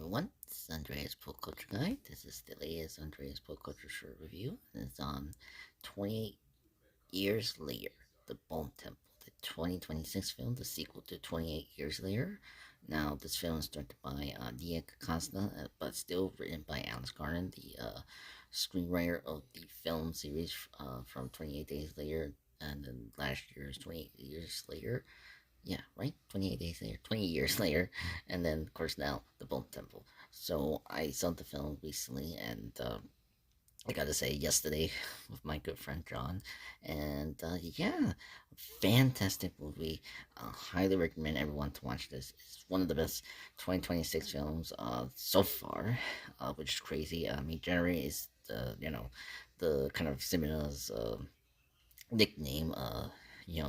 everyone, this is Andreas Pop Culture Guide. This is the latest Andreas Pop Culture Short Review. And it's on 28 Years Later, The Bone Temple, the 2026 film, the sequel to 28 Years Later. Now, this film is directed by Nia Costa, but still written by Alice Garland, the screenwriter of the film series from 28 Days Later, and then last year's 28 Years Later. Yeah, right? 28 days later, 20 years later, and then, of course, now the Bone Temple. So I saw the film recently, and I gotta say, yesterday with my good friend John, and yeah, fantastic movie. Highly recommend everyone to watch this. It's one of the best 2026 films so far, which is crazy. I mean, January is the kind of cinema's nickname,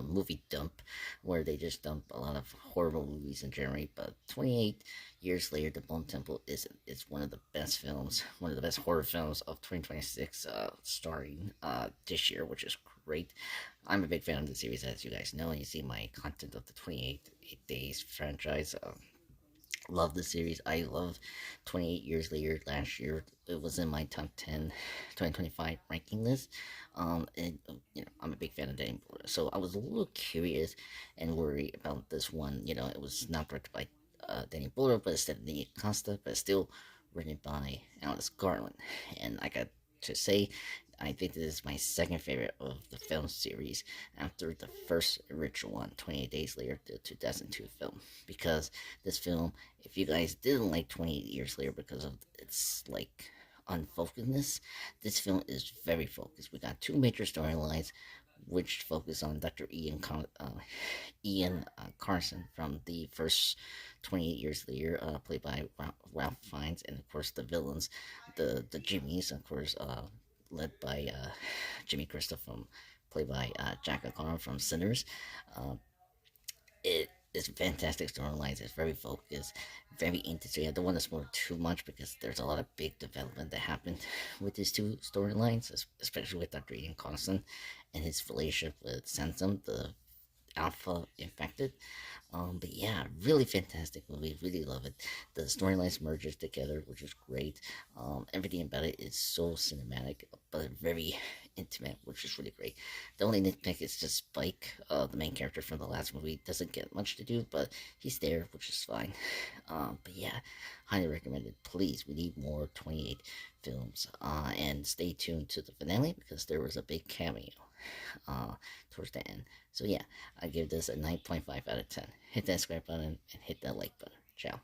movie dump, where they just dump a lot of horrible movies in January. But 28 years later, The Bone Temple is one of the best films, one of the best horror films of 2026, starring this year, which is great. I'm a big fan of the series, as you guys know. You see my content of the 28 Days franchise. Love the series. I love 28 Years Later. Last year, it was in my top 10 2025 ranking list. And I'm a big fan of Danny Boyle, so I was a little curious and worried about this one. It was not directed by Danny Boyle, but instead Nia Costa, but still written by Alice Garland. And I got to say, I think this is my second favorite of the film series after the first original one, 28 Days Later, the 2002 film. Because this film, if you guys didn't like 28 Years Later because of its, like, unfocusedness, this film is very focused. We got two major storylines, which focus on Dr. Ian Carson from the first 28 Years Later, played by Ralph Fiennes, and of course the villains, the Jimmies, of course, led by Jimmy Christopher, played by Jack O'Connor from Sinners. Uh, it is a fantastic storyline. It's very focused, very interesting. I don't want to spoil too much because there's a lot of big development that happened with these two storylines, especially with Dr. Ian Carson and his relationship with Sansom, the alpha infected. But yeah, really fantastic movie. Really love it. The storylines merges together, which is great. Everything about it is so cinematic, but very intimate, which is really great. The only nitpick is just Spike, the main character from the last movie, doesn't get much to do, but he's there, which is fine. But yeah, highly recommended. Please, we need more 28 films. And stay tuned to the finale because there was a big cameo towards the end. So yeah, I give this a 9.5 out of 10. Hit that subscribe button and hit that like button. Ciao.